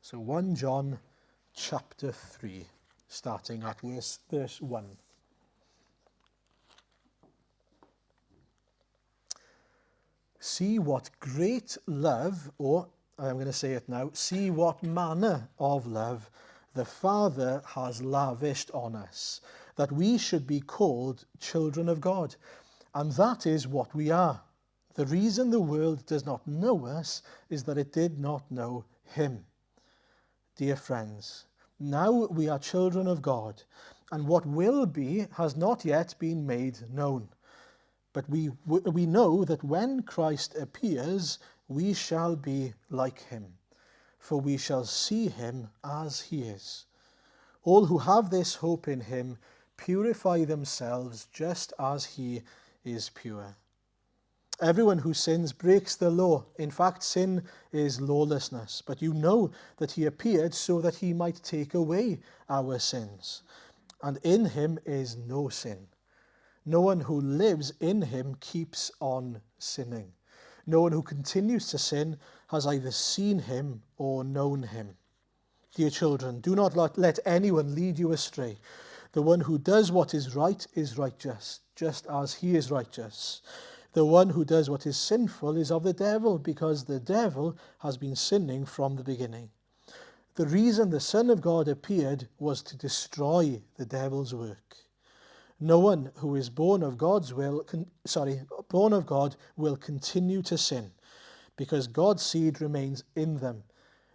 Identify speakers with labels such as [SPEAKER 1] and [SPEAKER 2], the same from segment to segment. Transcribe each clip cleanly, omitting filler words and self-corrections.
[SPEAKER 1] So 1 John chapter 3, starting at verse 1. See what great love, or I'm going to say it now, see what manner of love the Father has lavished on us, that we should be called children of God. And that is what we are. The reason the world does not know us is that it did not know him. Dear friends, now we are children of God, and what will be has not yet been made known. But we know that when Christ appears, we shall be like him, for we shall see him as he is. All who have this hope in him purify themselves just as he is pure. Everyone who sins breaks the law. In fact, sin is lawlessness. But you know that he appeared so that he might take away our sins. And in him is no sin. No one who lives in him keeps on sinning. No one who continues to sin has either seen him or known him. Dear children, do not let anyone lead you astray. The one who does what is righteous, just as he is righteous. The one who does what is sinful is of the devil, because the devil has been sinning from the beginning. The reason the Son of God appeared was to destroy the devil's work. No one who is born of God will continue to sin, because God's seed remains in them.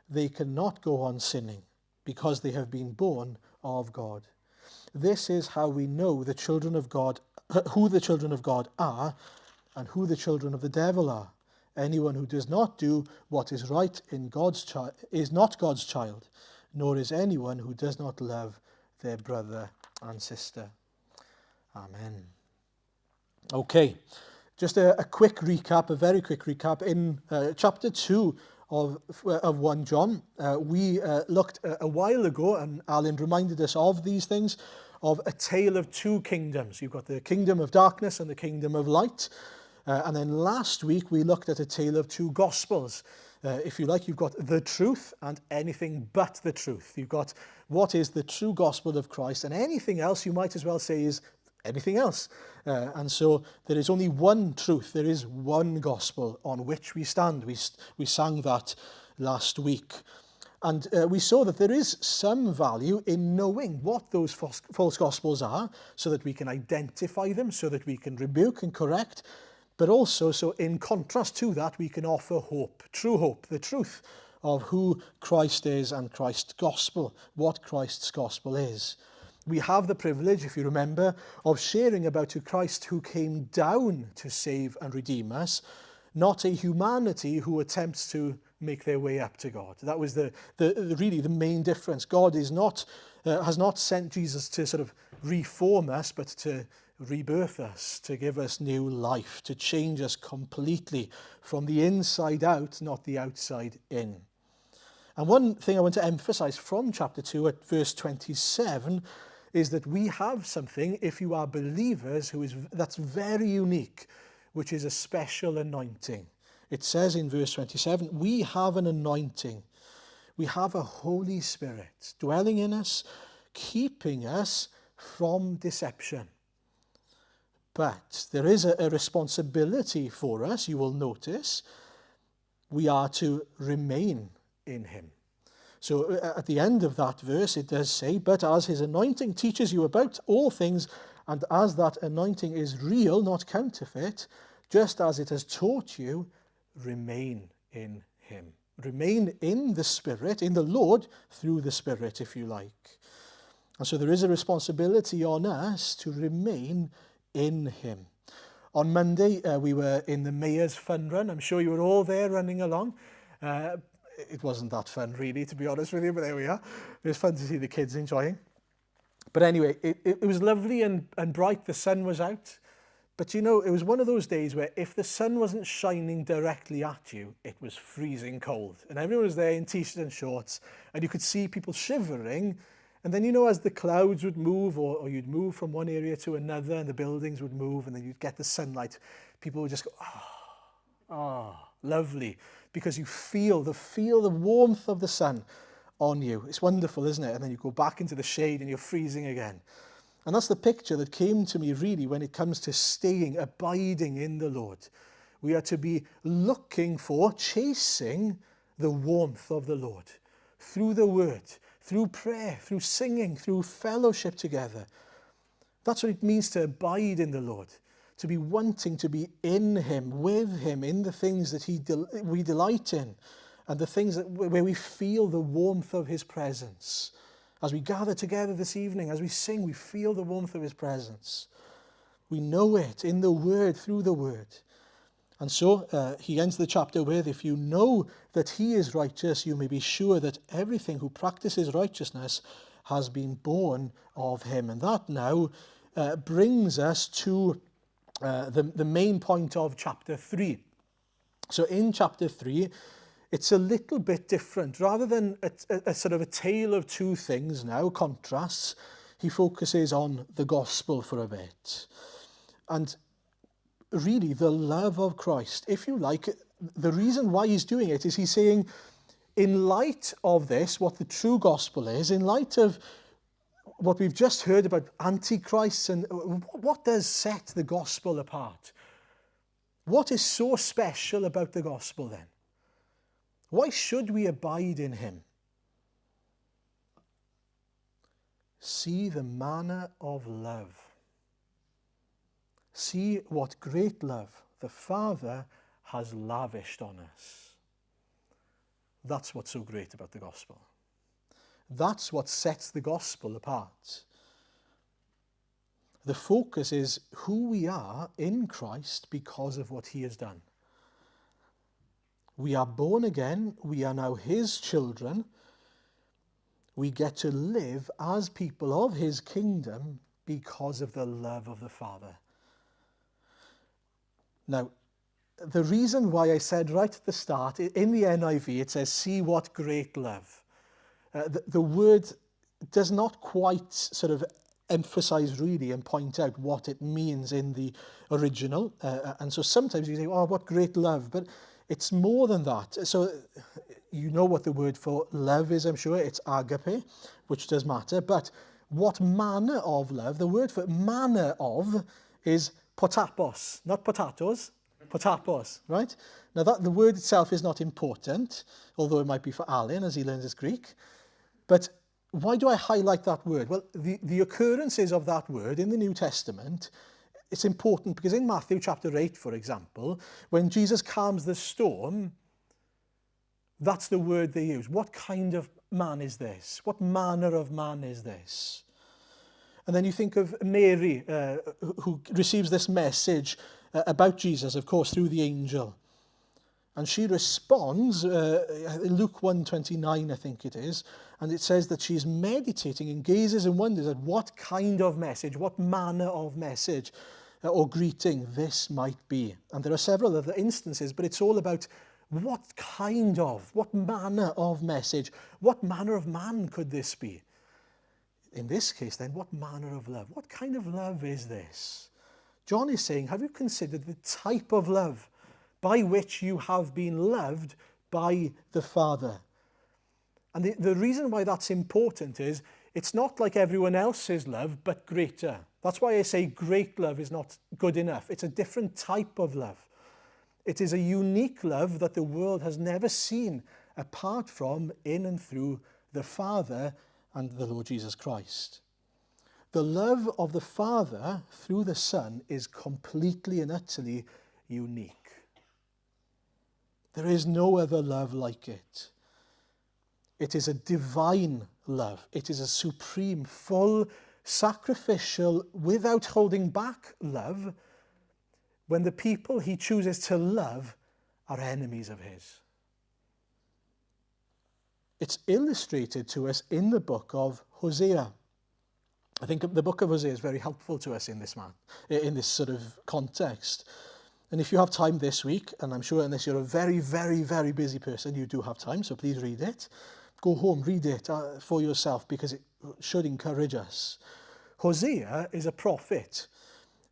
[SPEAKER 1] They cannot go on sinning, because they have been born of God. This is how we know the children of God, who the children of God are, and who the children of the devil are. Anyone who does not do what is right in is not God's child, nor is anyone who does not love their brother and sister. Amen. Okay, just a very quick recap. In chapter 2 of 1 John, we looked a while ago, and Alan reminded us of these things, of a tale of two kingdoms. You've got the kingdom of darkness and the kingdom of light. And then last week we looked at a tale of two gospels. If you like, you've got the truth and anything but the truth. You've got what is the true gospel of Christ, and anything else you might as well say is anything else. And so there is only one truth. There is one gospel on which we stand. We sang that last week. And we saw that there is some value in knowing what those false gospels are, so that we can identify them, so that we can rebuke and correct. But also, so in contrast to that, we can offer hope, the truth of who Christ is and Christ's gospel, what Christ's gospel is. We have the privilege, if you remember, of sharing about a Christ who came down to save and redeem us, not a humanity who attempts to make their way up to God. That was really the main difference. God has not sent Jesus to sort of reform us, but to rebirth us, to give us new life, to change us completely from the inside out, not the outside in. And one thing I want to emphasize from chapter 2 at verse 27 is that we have something, if you are believers, that's very unique, which is a special anointing. It says in verse 27, we have an anointing. We have a Holy Spirit dwelling in us, keeping us from deception. But there is a responsibility for us, you will notice. We are to remain in him. So at the end of that verse, it does say, but as his anointing teaches you about all things, and as that anointing is real, not counterfeit, just as it has taught you, remain in him. Remain in the Spirit, in the Lord, through the Spirit, if you like. And so there is a responsibility on us to remain in him. On Monday, we were in the Mayor's Fun Run. I'm sure you were all there running along. It wasn't that fun, really, to be honest with you, but there we are. It was fun to see the kids enjoying. But anyway, it was lovely and bright. The sun was out. But you know, it was one of those days where if the sun wasn't shining directly at you, it was freezing cold. And everyone was there in t-shirt and shorts, and you could see people shivering. And then, you know, as the clouds would move, or you'd move from one area to another, and the buildings would move, and then you'd get the sunlight, people would just go, lovely. Because you feel the warmth of the sun on you. It's wonderful, isn't it? And then you go back into the shade and you're freezing again. And that's the picture that came to me really when it comes to staying, abiding in the Lord. We are to be looking for, chasing the warmth of the Lord through the word, through prayer, through singing, through fellowship together. That's what it means to abide in the Lord, to be wanting to be in him, with him, in the things that we delight in, and the things where we feel the warmth of his presence. As we gather together this evening, as we sing, we feel the warmth of his presence. We know it in the word, through the word. And so he ends the chapter with, if you know that he is righteous, you may be sure that everything who practices righteousness has been born of him. And that now brings us to the main point of chapter 3. So in chapter 3, it's a little bit different. Rather than a sort of a tale of two things now, contrasts, he focuses on the gospel for a bit. And really, the love of Christ, if you like, the reason why he's doing it is he's saying, in light of this, what the true gospel is, in light of what we've just heard about Antichrist, and what does set the gospel apart? What is so special about the gospel then? Why should we abide in him? See the manner of love. See what great love the Father has lavished on us. That's what's so great about the gospel. That's what sets the gospel apart. The focus is who we are in Christ because of what he has done. We are born again. We are now his children. We get to live as people of his kingdom because of the love of the Father. Now, the reason why I said right at the start, in the NIV, it says, see what great love. The word does not quite sort of emphasize really and point out what it means in the original. And so sometimes you say, oh, what great love. But it's more than that. So you know what the word for love is, I'm sure. It's agape, which does matter. But what manner of love? The word for manner of is potapos, not potatoes, potapos, right? Now that the word itself is not important, although it might be for Alan as he learns his Greek. But why do I highlight that word? Well, the occurrences of that word in the New Testament, it's important because in Matthew chapter 8, for example, when Jesus calms the storm, that's the word they use. What kind of man is this? What manner of man is this? And then you think of Mary, who receives this message about Jesus, of course, through the angel. And she responds, in Luke 1:29, I think it is, and it says that she's meditating and gazes and wonders at what kind of message, what manner of message or greeting this might be. And there are several other instances, but it's all about what manner of message, what manner of man could this be? In this case, then, what manner of love? What kind of love is this? John is saying, have you considered the type of love by which you have been loved by the Father? And the reason why that's important is it's not like everyone else's love, but greater. That's why I say great love is not good enough. It's a different type of love. It is a unique love that the world has never seen apart from, in and through the Father and the Lord Jesus Christ. The love of the Father through the Son is completely and utterly unique. There is no other love like it. It is a divine love. It is a supreme, full, sacrificial, without holding back love when the people he chooses to love are enemies of his. It's illustrated to us in the book of Hosea. I think the book of Hosea is very helpful to us in this sort of context. And if you have time this week, and I'm sure unless you're a very, very, very busy person, you do have time, so please read it. Go home, read it for yourself, because it should encourage us. Hosea is a prophet,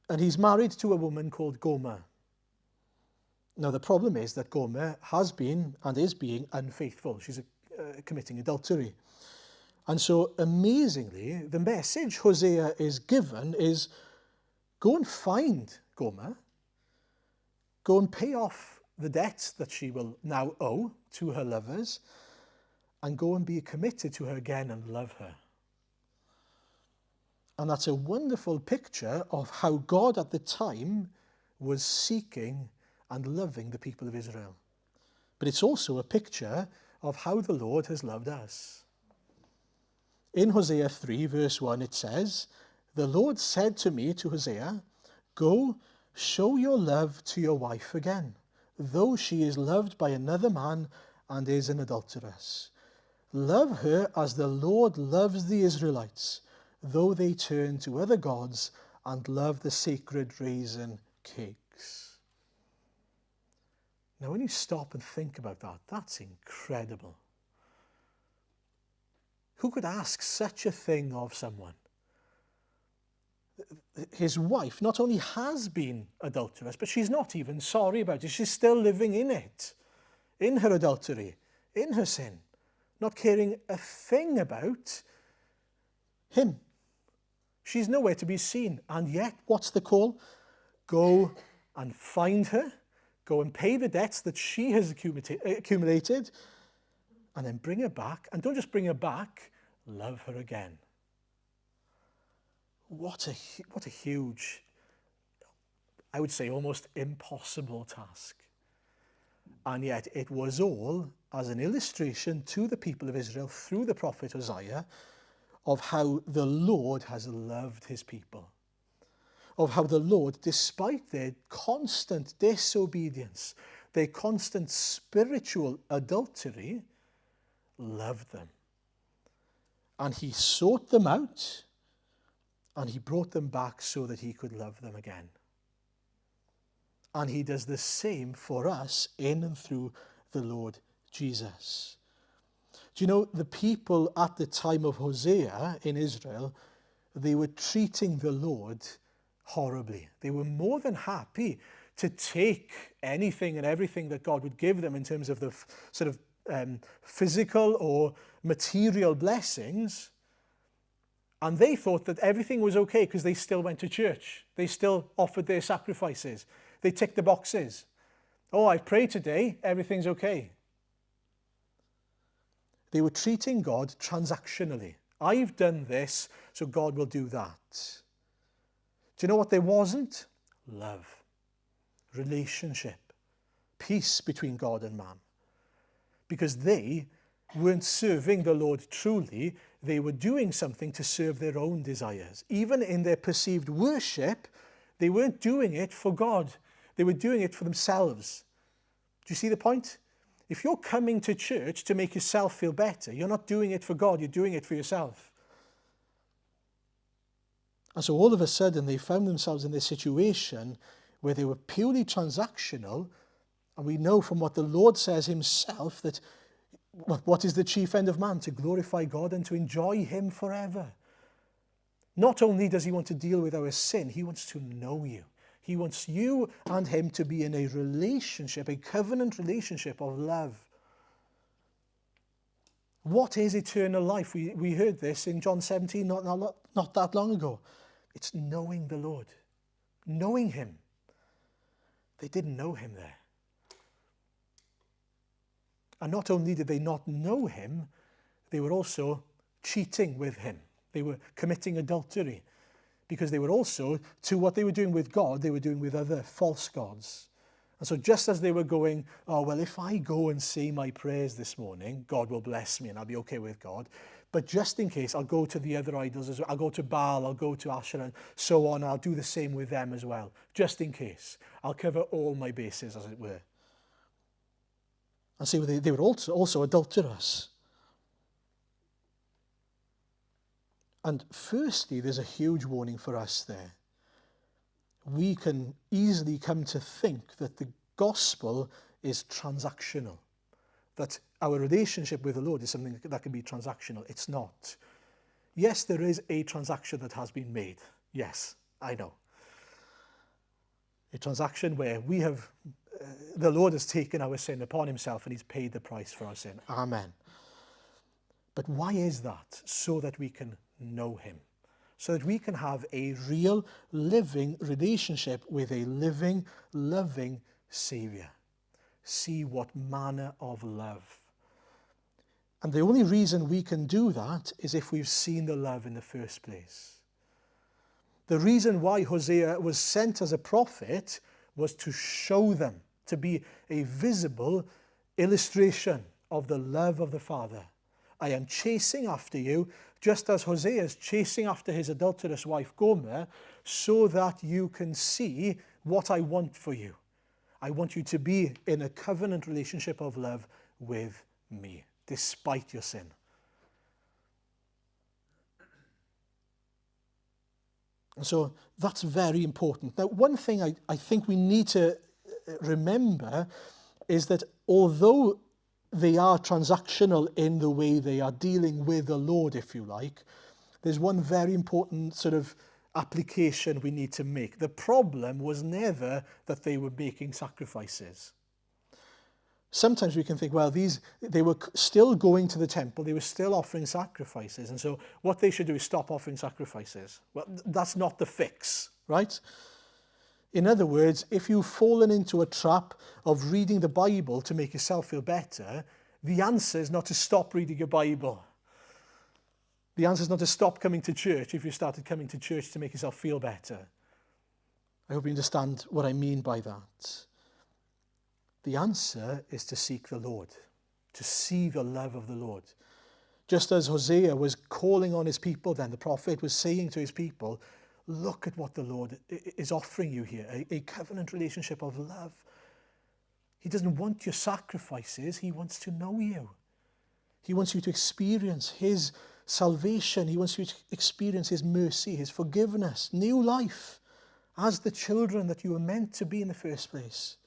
[SPEAKER 1] and he's married to a woman called Gomer. Now, the problem is that Gomer has been and is being unfaithful. She's committing adultery. And so amazingly, the message Hosea is given is, go and find Gomer, go and pay off the debts that she will now owe to her lovers, and go and be committed to her again and love her. And that's a wonderful picture of how God at the time was seeking and loving the people of Israel. But it's also a picture of how the Lord has loved us. In Hosea 3 verse 1 it says, "The Lord said to me," to Hosea, "Go, show your love to your wife again, though she is loved by another man and is an adulteress. Love her as the Lord loves the Israelites, though they turn to other gods and love the sacred raisin cakes." Now, when you stop and think about that, that's incredible. Who could ask such a thing of someone? His wife not only has been adulterous, but she's not even sorry about it. She's still living in it, in her adultery, in her sin, not caring a thing about him. She's nowhere to be seen. And yet, what's the call? Go and find her. Go and pay the debts that she has accumulated. And then bring her back. And don't just bring her back, love her again. What a huge, I would say almost impossible task. And yet it was all as an illustration to the people of Israel through the prophet Hosea of how the Lord has loved his people. Of how the Lord, despite their constant disobedience, their constant spiritual adultery, loved them. And he sought them out, and he brought them back so that he could love them again. And he does the same for us in and through the Lord Jesus. Do you know, the people at the time of Hosea in Israel, they were treating the Lord horribly. They were more than happy to take anything and everything that God would give them in terms of the sort of physical or material blessings. And they thought that everything was okay because they still went to church. They still offered their sacrifices. They ticked the boxes. Oh, I've prayed today, everything's okay. They were treating God transactionally. I've done this, so God will do that. Do you know what there wasn't? Love, relationship, peace between God and man. Because they weren't serving the Lord truly, they were doing something to serve their own desires. Even in their perceived worship, they weren't doing it for God. They were doing it for themselves. Do you see the point? If you're coming to church to make yourself feel better, you're not doing it for God, you're doing it for yourself. And so all of a sudden they found themselves in this situation where they were purely transactional, and we know from what the Lord says himself that what is the chief end of man? To glorify God and to enjoy him forever. Not only does he want to deal with our sin, he wants to know you. He wants you and him to be in a relationship, a covenant relationship of love. What is eternal life? We heard this in John 17 not that long ago. It's knowing the Lord, knowing him. They didn't know him there. And not only did they not know him, they were also cheating with him. They were committing adultery because they were also, to what they were doing with God, they were doing with other false gods. And so just as they were going, oh, well, if I go and say my prayers this morning, God will bless me and I'll be okay with God. But just in case, I'll go to the other idols as well. I'll go to Baal, I'll go to Asherah, and so on. I'll do the same with them as well. Just in case. I'll cover all my bases, as it were. And so they were also adulterous. And firstly, there's a huge warning for us there. We can easily come to think that the gospel is transactional, that our relationship with the Lord is something that can be transactional. It's not. Yes, there is a transaction that has been made. Yes, I know. A transaction where we have, the Lord has taken our sin upon himself and he's paid the price for our sin. Amen. But why is that? So that we can know him. So that we can have a real, living relationship with a living, loving Saviour. See what manner of love. And the only reason we can do that is if we've seen the love in the first place. The reason why Hosea was sent as a prophet was to show them, to be a visible illustration of the love of the Father. I am chasing after you, just as Hosea is chasing after his adulterous wife Gomer, so that you can see what I want for you. I want you to be in a covenant relationship of love with me, despite your sin. And so that's very important. Now, one thing I think we need to remember is that although they are transactional in the way they are dealing with the Lord, if you like, there's one very important sort of application we need to make. The problem was never that they were making sacrifices. Sometimes we can think, well, they were still going to the temple, they were still offering sacrifices, and so what they should do is stop offering sacrifices. Well, that's not the fix, right? In other words, if you've fallen into a trap of reading the Bible to make yourself feel better, the answer is not to stop reading your Bible. The answer is not to stop coming to church if you started coming to church to make yourself feel better. I hope you understand what I mean by that. The answer is to seek the Lord, to see the love of the Lord. Just as Hosea was calling on his people then, the prophet was saying to his people, look at what the Lord is offering you here, a covenant relationship of love. He doesn't want your sacrifices, he wants to know you. He wants you to experience his salvation, he wants you to experience his mercy, his forgiveness, new life, as the children that you were meant to be in the first place.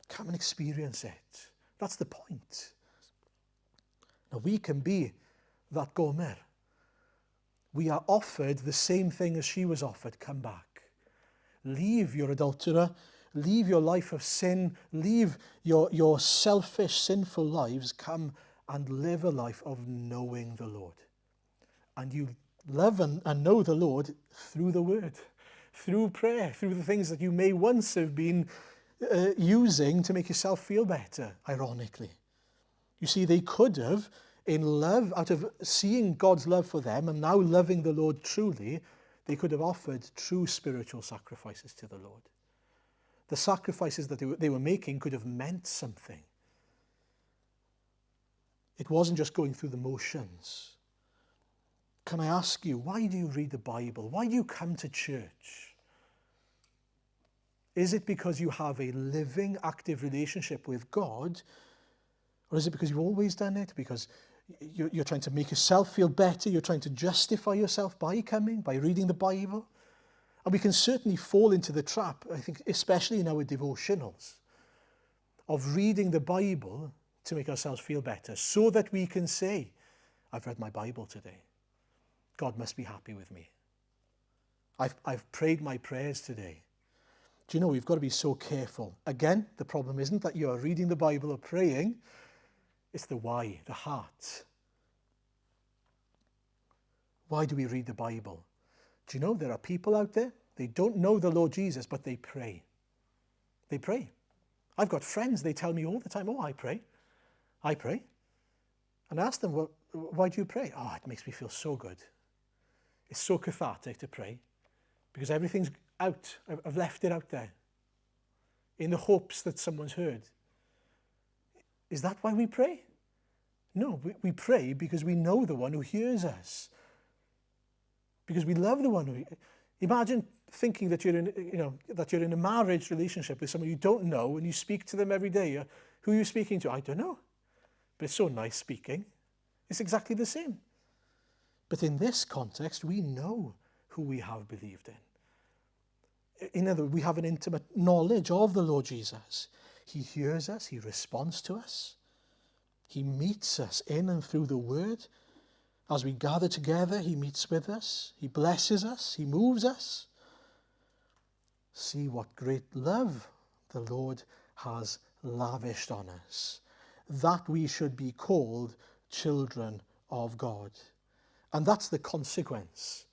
[SPEAKER 1] Come and experience it. That's the point. Now we can be that Gomer. We are offered the same thing as she was offered. Come back. Leave your adulterer. Leave your life of sin. Leave your selfish, sinful lives. Come and live a life of knowing the Lord. And you love and know the Lord through the word, through prayer, through the things that you may once have been using to make yourself feel better, ironically. You see, they could have, in love, out of seeing God's love for them and now loving the Lord truly, they could have offered true spiritual sacrifices to the Lord. The sacrifices that they were making could have meant something. It wasn't just going through the motions. Can I ask you, why do you read the Bible? Why do you come to church? Is it because you have a living, active relationship with God? Or is it because you've always done it? Because you're trying to make yourself feel better? You're trying to justify yourself by coming, by reading the Bible? And we can certainly fall into the trap, I think, especially in our devotionals, of reading the Bible to make ourselves feel better, so that we can say, I've read my Bible today. God must be happy with me. I've prayed my prayers today. Do you know, we've got to be so careful. Again, the problem isn't that you are reading the Bible or praying. It's the why, the heart. Why do we read the Bible? Do you know there are people out there, they don't know the Lord Jesus, but they pray. They pray. I've got friends, they tell me all the time, oh, I pray. I pray. And I ask them, well, why do you pray? Oh, it makes me feel so good. It's so cathartic to pray because everything's out. I've left it out there in the hopes that someone's heard. Is that why we pray? No, we pray because we know the one who hears us. Because we love the one who... Imagine thinking that you're in a marriage relationship with someone you don't know and you speak to them every day. Who are you speaking to? I don't know. But it's so nice speaking. It's exactly the same. But in this context, we know who we have believed in. In other words, we have an intimate knowledge of the Lord Jesus. He hears us, he responds to us. He meets us in and through the word. As we gather together, he meets with us. He blesses us, he moves us. See what great love the Lord has lavished on us, that we should be called children of God. And that's the consequence.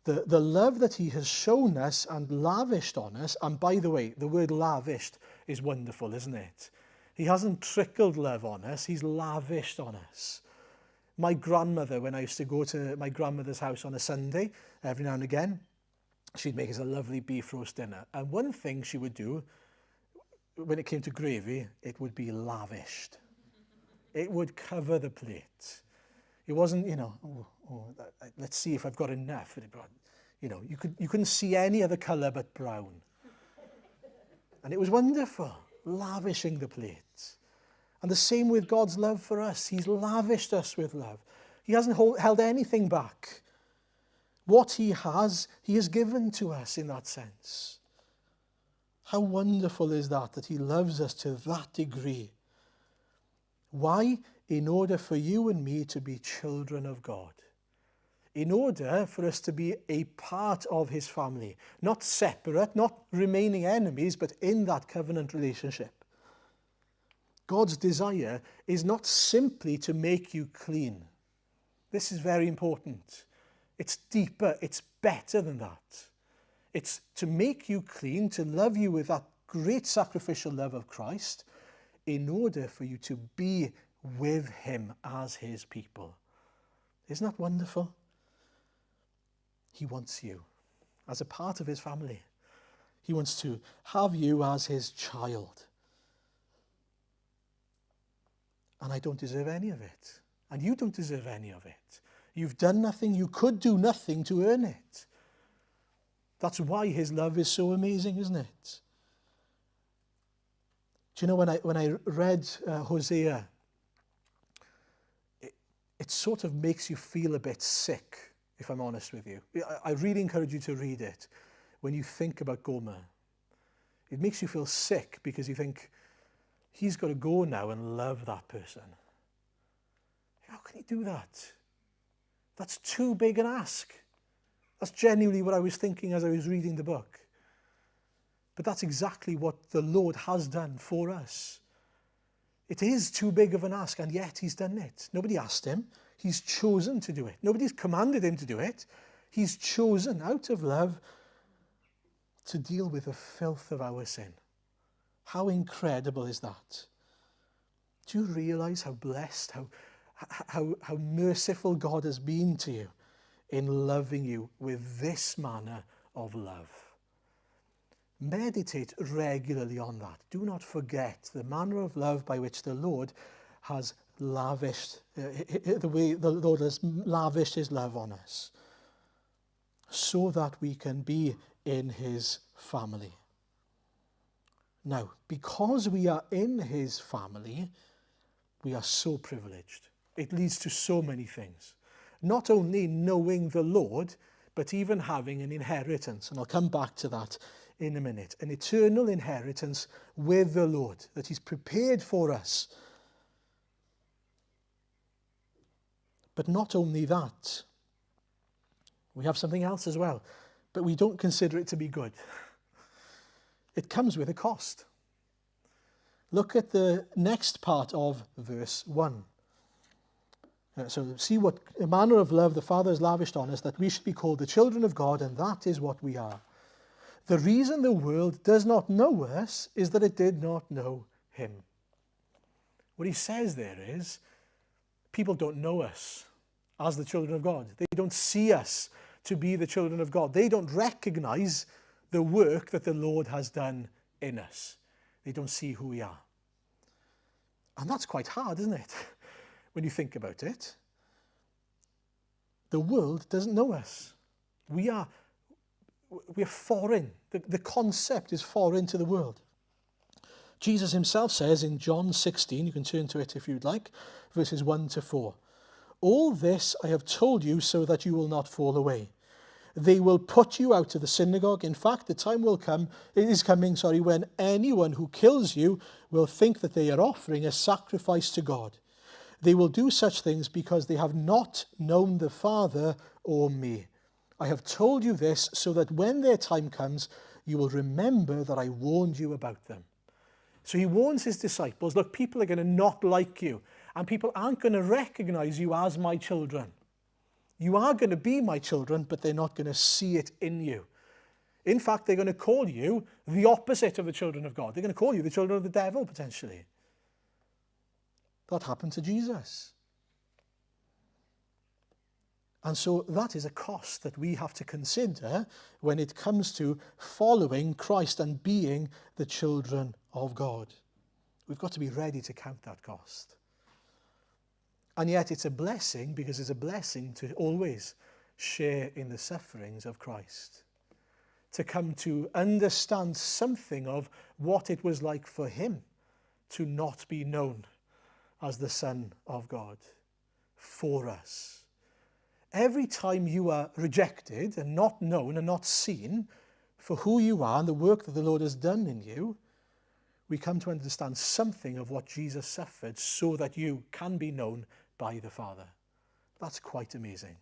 [SPEAKER 1] The love that he has shown us and lavished on us, and by the way, the word lavished is wonderful, isn't it? He hasn't trickled love on us, he's lavished on us. My grandmother, when I used to go to my grandmother's house on a Sunday, every now and again, she'd make us a lovely beef roast dinner. And one thing she would do, when it came to gravy, it would be lavished. It would cover the plate. It wasn't, let's see if I've got enough. You couldn't see any other colour but brown. And it was wonderful, lavishing the plate. And the same with God's love for us. He's lavished us with love. He hasn't held anything back. What he has given to us in that sense. How wonderful is that he loves us to that degree. Why? In order for you and me to be children of God. In order for us to be a part of his family. Not separate, not remaining enemies, but in that covenant relationship. God's desire is not simply to make you clean. This is very important. It's deeper, it's better than that. It's to make you clean, to love you with that great sacrificial love of Christ, in order for you to be with him as his people. Isn't that wonderful? He wants you as a part of his family. He wants to have you as his child. And I don't deserve any of it. And you don't deserve any of it. You've done nothing, you could do nothing to earn it. That's why his love is so amazing, isn't it? Do you know, when I read Hosea, it sort of makes you feel a bit sick, if I'm honest with you. I really encourage you to read it when you think about Gomer. It makes you feel sick because you think, he's got to go now and love that person. How can he do that? That's too big an ask. That's genuinely what I was thinking as I was reading the book. But that's exactly what the Lord has done for us. It is too big of an ask, and yet he's done it. Nobody asked him. He's chosen to do it. Nobody's commanded him to do it. He's chosen out of love to deal with the filth of our sin. How incredible is that? Do you realize how blessed, how merciful God has been to you in loving you with this manner of love? Meditate regularly on that. Do not forget the manner of love by which the Lord has lavished, the way the Lord has lavished his love on us, so that we can be in his family. Now, because we are in his family, we are so privileged. It leads to so many things. Not only knowing the Lord, but even having an inheritance. And I'll come back to that in a minute. An eternal inheritance with the Lord that he's prepared for us. But not only that, we have something else as well, but we don't consider it to be good. It comes with a cost. Look at the next part of verse 1. So see what manner of love the Father has lavished on us, that we should be called the children of God, and that is what we are. The reason the world does not know us is that it did not know him. What he says there is, people don't know us as the children of God. They don't see us to be the children of God. They don't recognize the work that the Lord has done in us. They don't see who we are. And that's quite hard, isn't it? When you think about it. The world doesn't know us. We're foreign. The concept is foreign to the world. Jesus himself says in John 16, you can turn to it if you'd like, verses 1 to 4. All this I have told you so that you will not fall away. They will put you out of the synagogue. In fact, the time is coming, when anyone who kills you will think that they are offering a sacrifice to God. They will do such things because they have not known the Father or me. I have told you this so that when their time comes, you will remember that I warned you about them. So he warns his disciples, look, people are going to not like you. And people aren't going to recognize you as my children. You are going to be my children, but they're not going to see it in you. In fact, they're going to call you the opposite of the children of God. They're going to call you the children of the devil, potentially. That happened to Jesus. And so that is a cost that we have to consider when it comes to following Christ and being the children of God. We've got to be ready to count that cost. And yet it's a blessing, because it's a blessing to always share in the sufferings of Christ. To come to understand something of what it was like for him to not be known as the Son of God for us. Every time you are rejected and not known and not seen for who you are and the work that the Lord has done in you, we come to understand something of what Jesus suffered so that you can be known by the Father. That's quite amazing.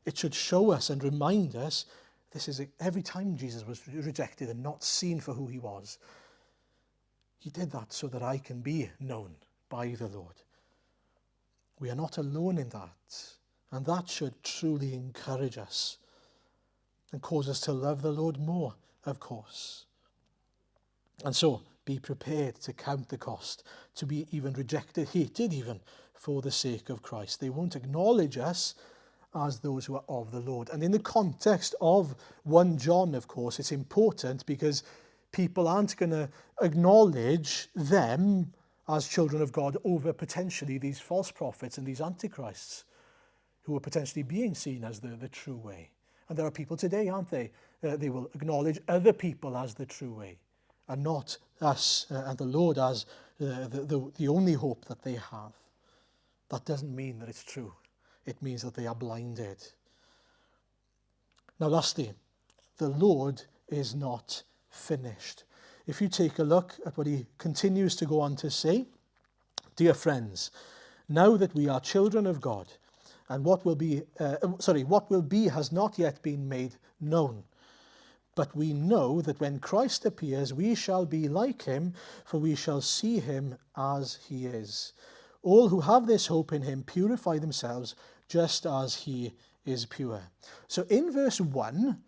[SPEAKER 1] It should show us and remind us, this is every time Jesus was rejected and not seen for who he was, he did that so that I can be known by the Lord. We are not alone in that. And that should truly encourage us and cause us to love the Lord more, of course. And so, be prepared to count the cost, to be even rejected, hated even, for the sake of Christ. They won't acknowledge us as those who are of the Lord. And in the context of 1 John, of course, it's important because people aren't going to acknowledge them as children of God over potentially these false prophets and these antichrists, who are potentially being seen as the true way. And there are people today, aren't they? They will acknowledge other people as the true way, and not us and the Lord as the only hope that they have. That doesn't mean that it's true. It means that they are blinded. Now lastly, the Lord is not finished. If you take a look at what he continues to go on to say, dear friends, now that we are children of God, and what will be has not yet been made known. But we know that when Christ appears, we shall be like him, for we shall see him as he is. All who have this hope in him purify themselves just as he is pure. So in verse 1,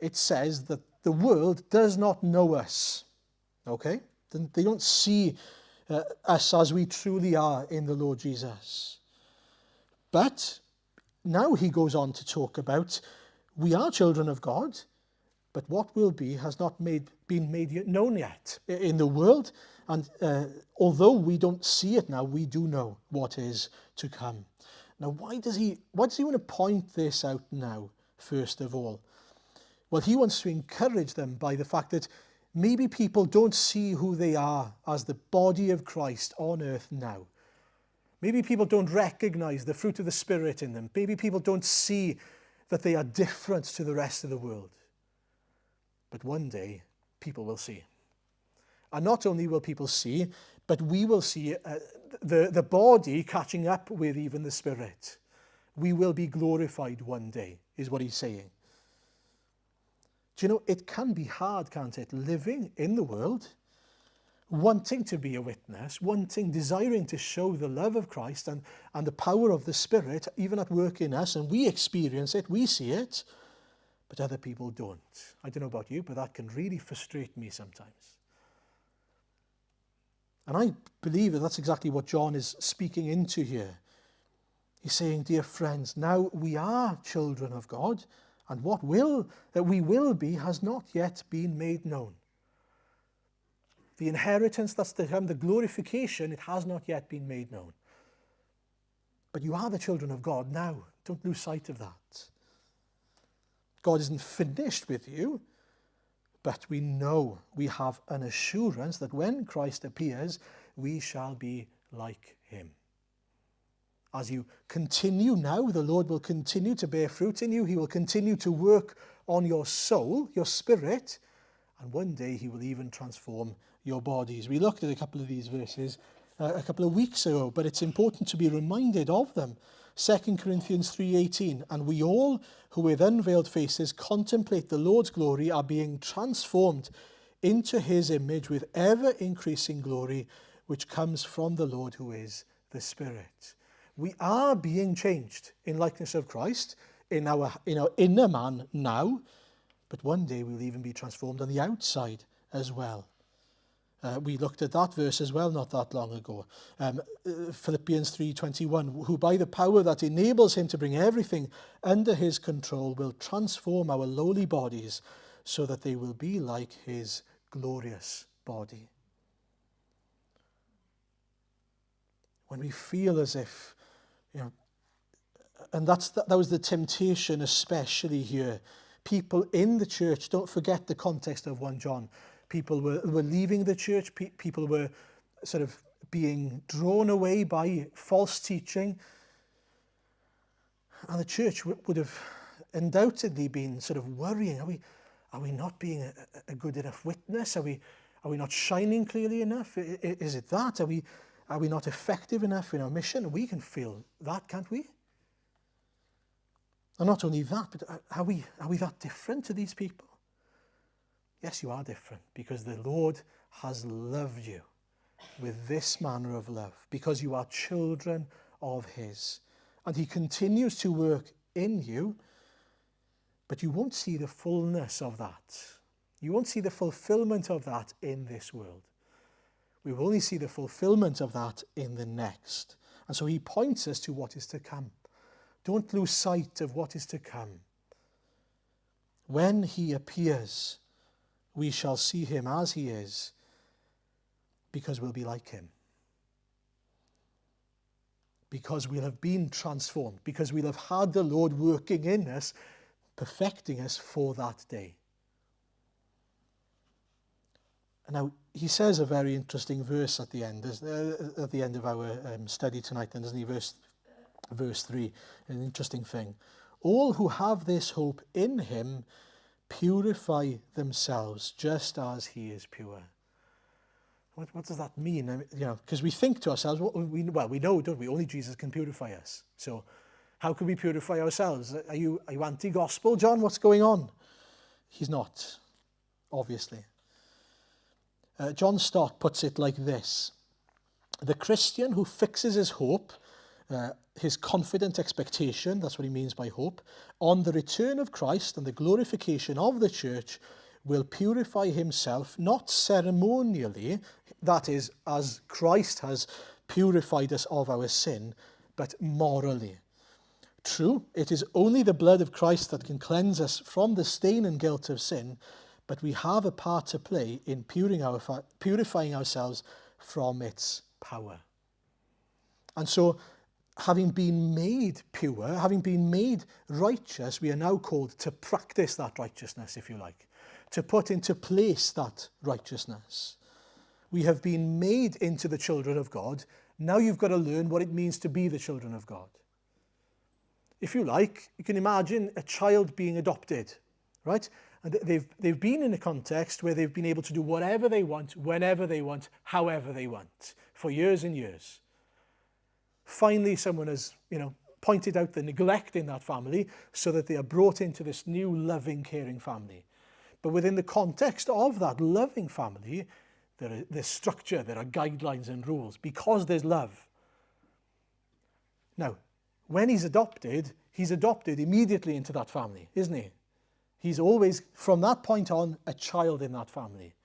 [SPEAKER 1] it says that the world does not know us. Okay? They don't see us as we truly are in the Lord Jesus. But now he goes on to talk about we are children of God, but what will be has not been made known yet in the world. And although we don't see it now, we do know what is to come. Now, why does he want to point this out now, first of all? Well, he wants to encourage them by the fact that maybe people don't see who they are as the body of Christ on earth now. Maybe people don't recognize the fruit of the Spirit in them. Maybe people don't see that they are different to the rest of the world. But one day, people will see. And not only will people see, but we will see the body catching up with even the Spirit. We will be glorified one day, is what he's saying. Do you know, it can be hard, can't it, living in the world, wanting to be a witness, desiring to show the love of Christ and the power of the Spirit, even at work in us, and we experience it, we see it, but other people don't. I don't know about you, but that can really frustrate me sometimes. And I believe that that's exactly what John is speaking into here. He's saying, dear friends, now we are children of God, and what we will be has not yet been made known. The inheritance that's to come, the glorification, it has not yet been made known. But you are the children of God now. Don't lose sight of that. God isn't finished with you, but we know, we have an assurance that when Christ appears, we shall be like him. As you continue now, the Lord will continue to bear fruit in you. He will continue to work on your soul, your spirit, and one day he will even transform your bodies. We looked at a couple of these verses a couple of weeks ago, but it's important to be reminded of them. 2 Corinthians 3:18, and we all who with unveiled faces contemplate the Lord's glory are being transformed into his image with ever increasing glory, which comes from the Lord who is the Spirit. We are being changed in likeness of Christ in our inner man now, but one day we'll even be transformed on the outside as well. We looked at that verse as well not that long ago. Philippians 3:21, who by the power that enables him to bring everything under his control will transform our lowly bodies so that they will be like his glorious body. When we feel as if, and that was the temptation especially here. People in the church, don't forget the context of 1 John. People were leaving the church. People were sort of being drawn away by false teaching. And the church would have undoubtedly been sort of worrying. Are we not being a good enough witness? Are we not shining clearly enough? Is it that? Are we not effective enough in our mission? We can feel that, can't we? And not only that, but are we that different to these people? Yes, you are different, because the Lord has loved you with this manner of love, because you are children of his. And he continues to work in you, but you won't see the fullness of that. You won't see the fulfillment of that in this world. We will only see the fulfillment of that in the next. And so he points us to what is to come. Don't lose sight of what is to come. When he appears, we shall see him as he is, because we'll be like him. Because we'll have been transformed, because we'll have had the Lord working in us, perfecting us for that day. Now, he says a very interesting verse at the end of our study tonight, then, doesn't he? Verse 3, an interesting thing. All who have this hope in him purify themselves just as he is pure. What does that mean? Because we think to ourselves, we know, don't we? Only Jesus can purify us. So how can we purify ourselves? Are you anti-gospel, John? What's going on? He's not, obviously. John Stott puts it like this. The Christian who fixes his hope, his confident expectation, that's what he means by hope, on the return of Christ and the glorification of the church, will purify himself, not ceremonially, that is, as Christ has purified us of our sin, but morally. True, it is only the blood of Christ that can cleanse us from the stain and guilt of sin, but we have a part to play in purifying ourselves from its power. And so, having been made pure, having been made righteous, we are now called to practice that righteousness, if you like, to put into place that righteousness. We have been made into the children of God. Now you've got to learn what it means to be the children of God. If you like, you can imagine a child being adopted, right? And they've been in a context where they've been able to do whatever they want, whenever they want, however they want, for years and years. Finally, someone has, pointed out the neglect in that family so that they are brought into this new loving, caring family. But within the context of that loving family, there's structure, there are guidelines and rules, because there's love. Now, when he's adopted immediately into that family, isn't he? He's always, from that point on, a child in that family.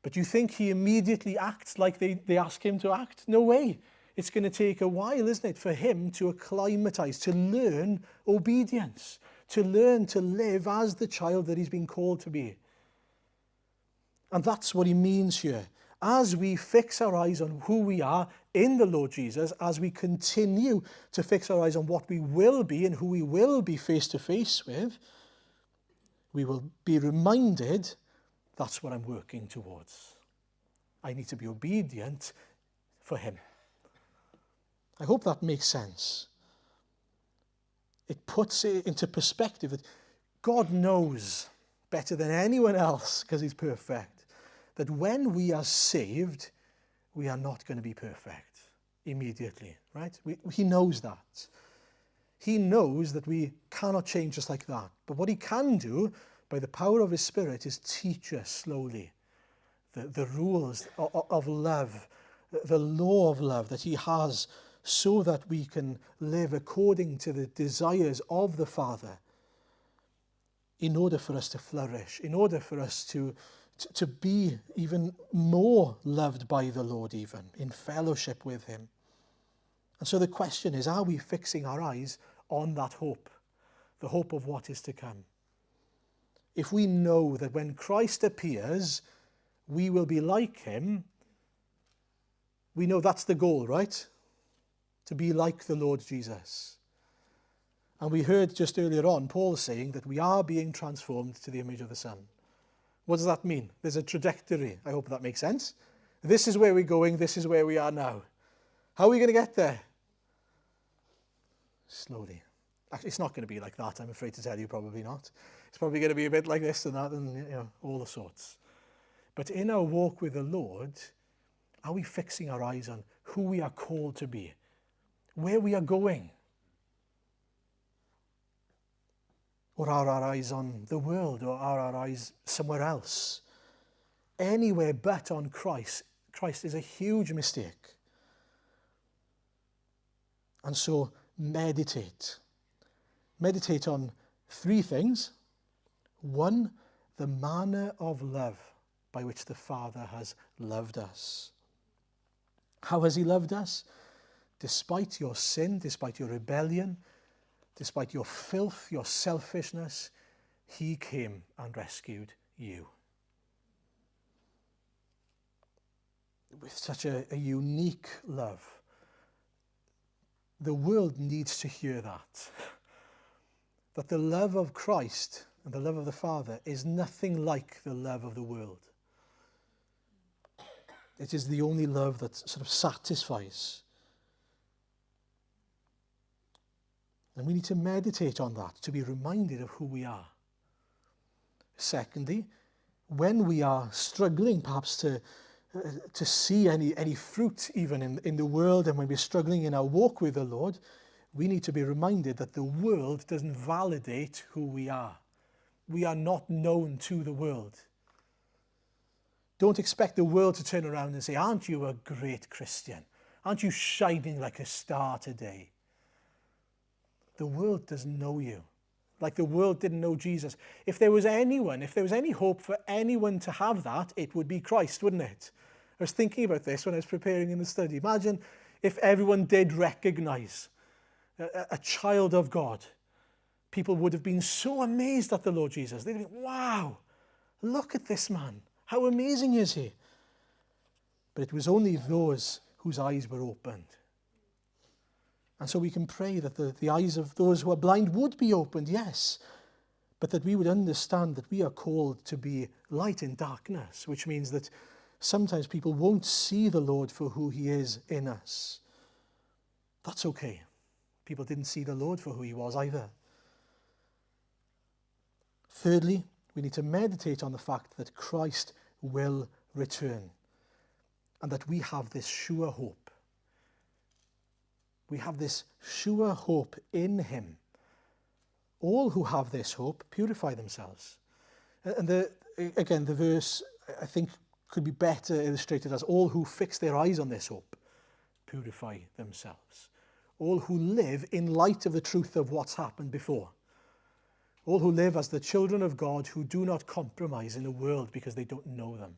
[SPEAKER 1] But you think he immediately acts like they ask him to act? No way. It's going to take a while, isn't it, for him to acclimatize, to learn obedience, to learn to live as the child that he's been called to be. And that's what he means here. As we fix our eyes on who we are in the Lord Jesus, as we continue to fix our eyes on what we will be and who we will be face to face with, we will be reminded, that's what I'm working towards. I need to be obedient for him. I hope that makes sense. It puts it into perspective that God knows better than anyone else, because he's perfect, that when we are saved, we are not going to be perfect immediately, right? He knows that. He knows that we cannot change just like that. But what he can do, by the power of his Spirit, is teach us slowly the rules of love, the law of love that he has so that we can live according to the desires of the Father in order for us to flourish, in order for us to be even more loved by the Lord, even in fellowship with him. And so the question is, are we fixing our eyes on that hope, the hope of what is to come? If we know that when Christ appears, we will be like him, we know that's the goal, right? To be like the Lord Jesus. And we heard just earlier on Paul saying that we are being transformed to the image of the Son. What does that mean? There's a trajectory. I hope that makes sense. This is where we're going. This is where we are now. How are we going to get there? Slowly. Actually, it's not going to be like that, I'm afraid to tell you, probably not. It's probably going to be a bit like this and that and all the sorts. But in our walk with the Lord, are we fixing our eyes on who we are called to be? Where we are going? Or are our eyes on the world, or are our eyes somewhere else? Anywhere but on Christ. Christ is a huge mistake. And so meditate. Meditate on three things. One, the manner of love by which the Father has loved us. How has he loved us? Despite your sin, despite your rebellion, despite your filth, your selfishness, he came and rescued you. With such a unique love. The world needs to hear that. That the love of Christ and the love of the Father is nothing like the love of the world. It is the only love that sort of satisfies. And we need to meditate on that, to be reminded of who we are. Secondly, when we are struggling perhaps to see any fruit even in the world, and when we're struggling in our walk with the Lord, we need to be reminded that the world doesn't validate who we are. We are not known to the world. Don't expect the world to turn around and say, aren't you a great Christian? Aren't you shining like a star today? The world doesn't know you, like the world didn't know Jesus. If there was any hope for anyone to have that, it would be Christ, wouldn't it? I was thinking about this when I was preparing in the study. Imagine if everyone did recognize a child of God. People would have been so amazed at the Lord Jesus. They'd have been, wow, look at this man. How amazing is he? But it was only those whose eyes were opened. And so we can pray that the eyes of those who are blind would be opened, yes, but that we would understand that we are called to be light in darkness, which means that sometimes people won't see the Lord for who he is in us. That's okay. People didn't see the Lord for who he was either. Thirdly, we need to meditate on the fact that Christ will return and that we have this sure hope. We have this sure hope in him. All who have this hope purify themselves. And the verse, I think, could be better illustrated as all who fix their eyes on this hope purify themselves. All who live in light of the truth of what's happened before. All who live as the children of God who do not compromise in the world because they don't know them.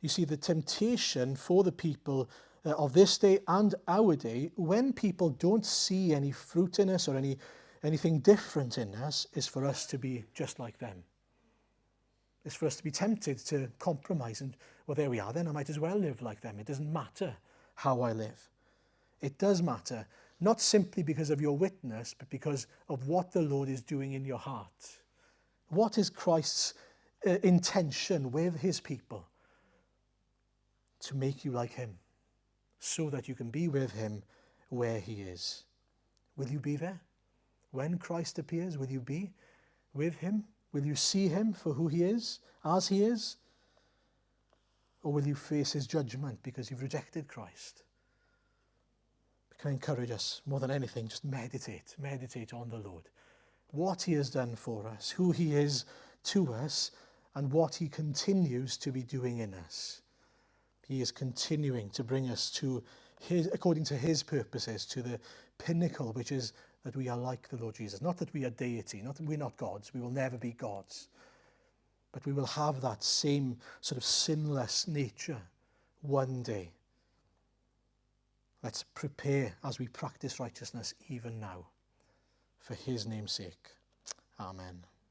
[SPEAKER 1] You see, the temptation for the people of this day and our day, when people don't see any fruit in us or anything different in us, is for us to be just like them. It's for us to be tempted to compromise and, well, there we are then, I might as well live like them. It doesn't matter how I live. It does matter, not simply because of your witness, but because of what the Lord is doing in your heart. What is Christ's intention with his people? To make you like him, so that you can be with him where he is. Will you be there? When Christ appears, will you be with him? Will you see him for who he is, as he is? Or will you face his judgment because you've rejected Christ? Can I encourage us, more than anything, just meditate on the Lord. What he has done for us, who he is to us, and what he continues to be doing in us. He is continuing to bring us to his, according to his purposes, to the pinnacle, which is that we are like the Lord Jesus. Not that we are deity, not that we're not gods. We will never be gods. But we will have that same sort of sinless nature one day. Let's prepare as we practice righteousness even now, for his name's sake. Amen.